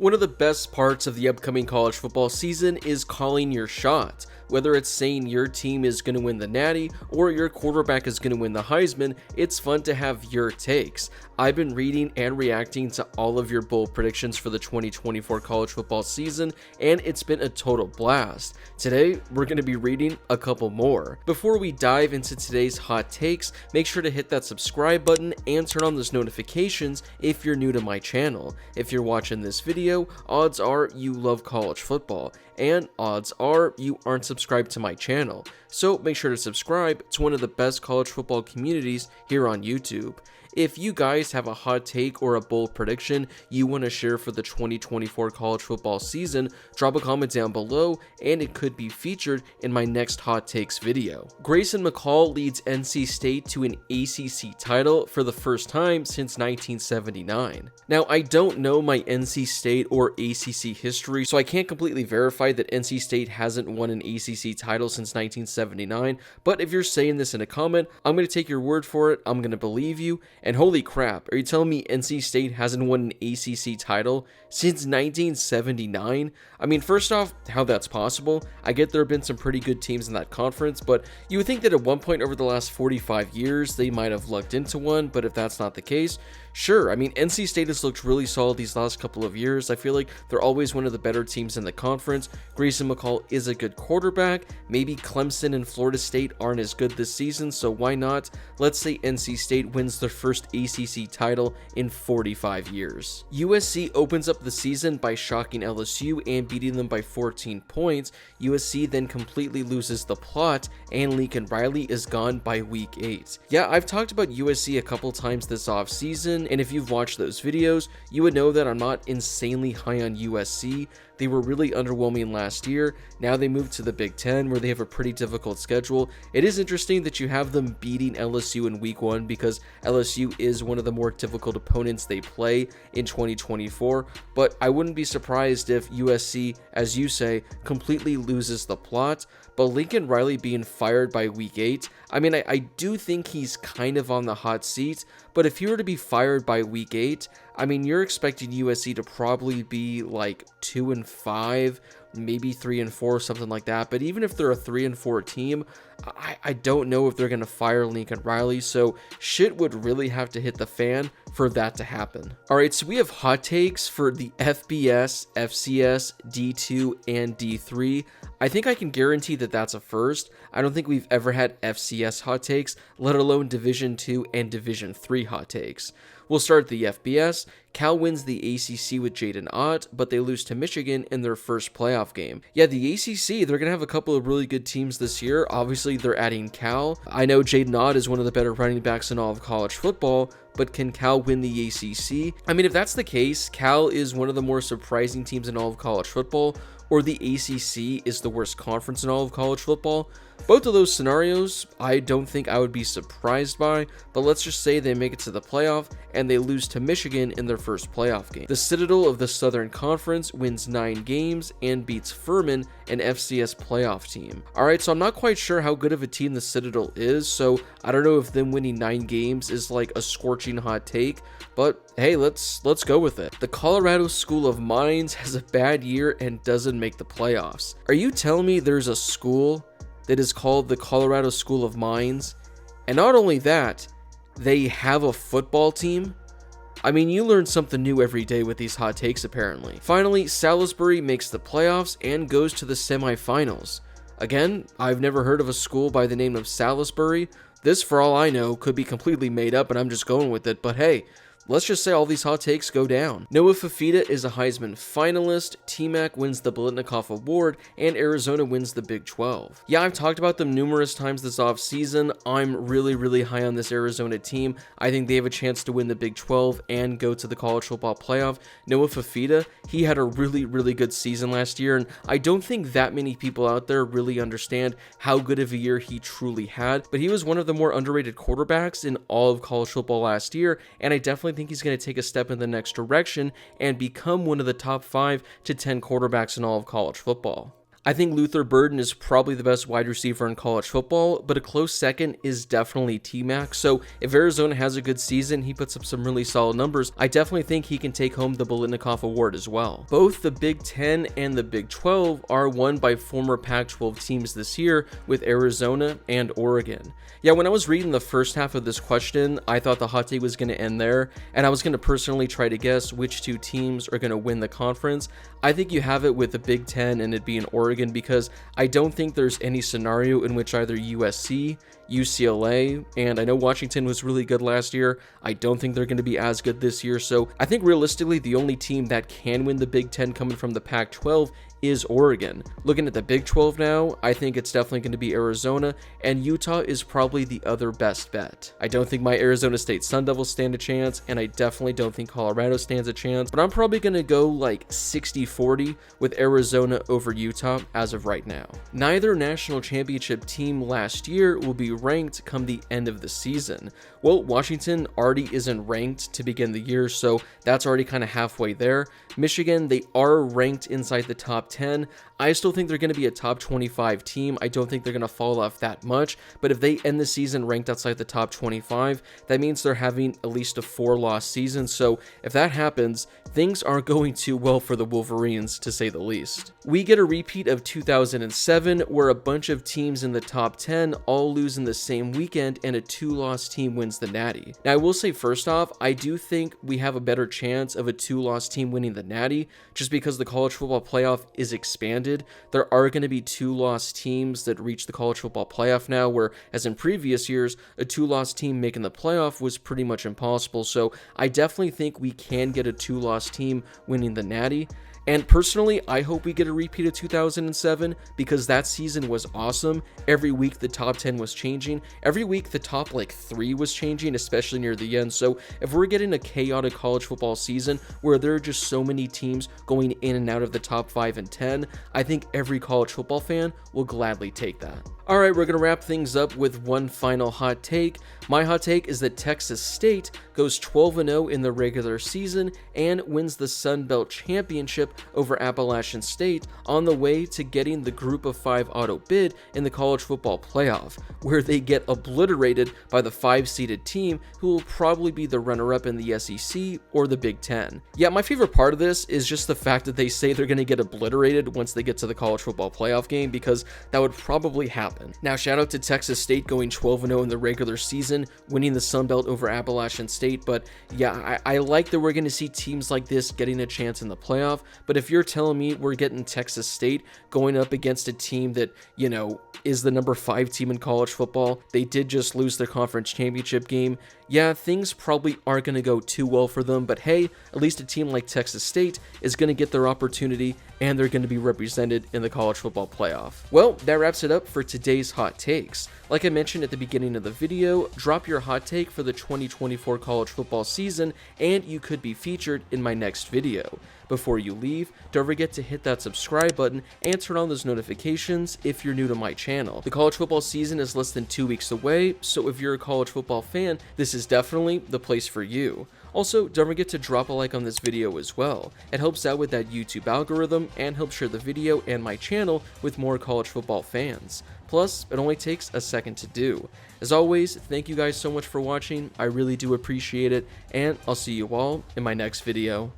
One of the best parts of the upcoming college football season is calling your shot. Whether it's saying your team is going to win the Natty or your quarterback is going to win the Heisman, it's fun to have your takes. I've been reading and reacting to all of your bold predictions for the 2024 college football season, and it's been a total blast. Today, we're going to be reading a couple more. Before we dive into today's hot takes, make sure to hit that subscribe button and turn on those notifications if you're new to my channel. If you're watching this video, odds are you love college football, and odds are you aren't subscribed to my channel. So make sure to subscribe to one of the best college football communities here on YouTube. If you guys have a hot take or a bold prediction you want to share for the 2024 college football season, drop a comment down below and it could be featured in my next hot takes video. Grayson McCall leads NC State to an ACC title for the first time since 1979. Now, I don't know my NC State or ACC history, so I can't completely verify that NC State hasn't won an ACC title since 1979, but if you're saying this in a comment, I'm going to take your word for it, I'm going to believe you. And holy crap, are you telling me NC State hasn't won an ACC title since 1979? I mean, first off, how that's possible. I get there have been some pretty good teams in that conference, but you would think that at one point over the last 45 years, they might have lucked into one, but if that's not the case, sure. I mean, NC State has looked really solid these last couple of years. I feel like they're always one of the better teams in the conference. Grayson McCall is a good quarterback. Maybe Clemson and Florida State aren't as good this season, so why not? Let's say NC State wins their first ACC title in 45 years. USC opens up the season by shocking LSU and beating them by 14 points. USC then completely loses the plot, and Lincoln Riley is gone by week 8. Yeah, I've talked about USC a couple times this offseason, and if you've watched those videos, you would know that I'm not insanely high on USC. They were really underwhelming last year. Now they moved to the Big Ten, where they have a pretty difficult schedule. It is interesting that you have them beating LSU in week 1 because LSU is one of the more difficult opponents they play in 2024, but I wouldn't be surprised if USC, as you say, completely loses the plot. But Lincoln Riley being fired by week 8, I mean, I do think he's kind of on the hot seat, but if he were to be fired by week 8, I mean, you're expecting USC to probably be like 2-5, maybe 3-4, something like that. But even if they're a 3-4 team, I don't know if they're going to fire Lincoln Riley, so shit would really have to hit the fan for that to happen. All right, so we have hot takes for the FBS, FCS, D2, and D3. I think I can guarantee that that's a first. I don't think we've ever had FCS hot takes, let alone Division 2 and Division 3 hot takes. We'll start the FBS. Cal wins the ACC with Jaden Ott, but they lose to Michigan in their first playoff game. Yeah, the ACC, they're going to have a couple of really good teams this year. Obviously, they're adding Cal. I know Jaden Ott is one of the better running backs in all of college football, but can Cal win the ACC? I mean, if that's the case, Cal is one of the more surprising teams in all of college football, or the ACC is the worst conference in all of college football. Both of those scenarios, I don't think I would be surprised by, but let's just say they make it to the playoff and they lose to Michigan in their first playoff game. The Citadel of the Southern Conference wins 9 games and beats Furman, an FCS playoff team. Alright, so I'm not quite sure how good of a team the Citadel is, so I don't know if them winning 9 games is like a scorching hot take, but hey, let's go with it. The Colorado School of Mines has a bad year and doesn't make the playoffs. Are you telling me there's a school that is called the Colorado School of Mines? And not only that, they have a football team? I mean, you learn something new every day with these hot takes, apparently. Finally, Salisbury makes the playoffs and goes to the semifinals. Again, I've never heard of a school by the name of Salisbury. This, for all I know, could be completely made up and I'm just going with it, but hey, let's just say all these hot takes go down. Noah Fifita is a Heisman finalist, T-Mac wins the Biletnikoff Award, and Arizona wins the Big 12. Yeah, I've talked about them numerous times this offseason. I'm really high on this Arizona team. I think they have a chance to win the Big 12 and go to the college football playoff. Noah Fifita, he had a really good season last year, and I don't think that many people out there really understand how good of a year he truly had, but he was one of the more underrated quarterbacks in all of college football last year, and I definitely think he's going to take a step in the next direction and become one of the top 5 to 10 quarterbacks in all of college football. I think Luther Burden is probably the best wide receiver in college football, but a close second is definitely T-Mac. So if Arizona has a good season, he puts up some really solid numbers, I definitely think he can take home the Biletnikoff Award as well. Both the Big 10 and the Big 12 are won by former Pac-12 teams this year, with Arizona and Oregon. Yeah, when I was reading the first half of this question, I thought the hot take was going to end there, and I was going to personally try to guess which two teams are going to win the conference. I think you have it with the Big 10 and it being Oregon, because I don't think there's any scenario in which either USC, UCLA, and I know Washington was really good last year, I don't think they're going to be as good this year. So I think realistically the only team that can win the Big 10 coming from the Pac-12 is Oregon. Looking at the Big 12 now, I think it's definitely going to be Arizona, and Utah is probably the other best bet. I don't think my Arizona State Sun Devils stand a chance, and I definitely don't think Colorado stands a chance, but I'm probably going to go like 60-40 with Arizona over Utah as of right now. Neither national championship team last year will be ranked come the end of the season. Well, Washington already isn't ranked to begin the year, so that's already kind of halfway there. Michigan, they are ranked inside the top 10. I still think they're going to be a top 25 team. I don't think they're going to fall off that much, but if they end the season ranked outside the top 25, that means they're having at least a 4-loss season. So if that happens, things aren't going too well for the Wolverines, to say the least. We get a repeat of 2007, where a bunch of teams in the top 10 all lose in the same weekend and a 2-loss team wins the Natty. Now, I will say first off, I do think we have a better chance of a 2-loss team winning the Natty, just because the college football playoff is expanded. There are going to be 2-loss teams that reach the college football playoff now, where as in previous years, a 2-loss team making the playoff was pretty much impossible. So I definitely think we can get a 2-loss team winning the Natty. And personally, I hope we get a repeat of 2007, because that season was awesome. Every week the top 10 was changing. Every week the top 3 was changing, especially near the end. So if we're getting a chaotic college football season where there are just so many teams going in and out of the top 5 and 10, I think every college football fan will gladly take that. Alright, we're going to wrap things up with one final hot take. My hot take is that Texas State goes 12-0 in the regular season and wins the Sun Belt Championship over Appalachian State, on the way to getting the Group of 5 auto bid in the college football playoff, where they get obliterated by the 5-seeded team, who will probably be the runner-up in the SEC or the Big 10. Yeah, my favorite part of this is just the fact that they say they're going to get obliterated once they get to the college football playoff game, because that would probably happen. Now, shout out to Texas State going 12-0 in the regular season, winning the Sun Belt over Appalachian State. But yeah, I like that we're going to see teams like this getting a chance in the playoff. But if you're telling me we're getting Texas State going up against a team that, you know, is the number 5 team in college football, they did just lose their conference championship game, yeah, things probably aren't going to go too well for them. But hey, at least a team like Texas State is going to get their opportunity, and they're going to be represented in the college football playoff. Well, that wraps it up for today's hot takes. Like I mentioned at the beginning of the video, drop your hot take for the 2024 college football season, and you could be featured in my next video. Before you leave, don't forget to hit that subscribe button and turn on those notifications if you're new to my channel. The college football season is less than 2 weeks away, so if you're a college football fan, this is definitely the place for you. Also, don't forget to drop a like on this video as well. It helps out with that YouTube algorithm and helps share the video and my channel with more college football fans. Plus, it only takes a second to do. As always, thank you guys so much for watching. I really do appreciate it, and I'll see you all in my next video.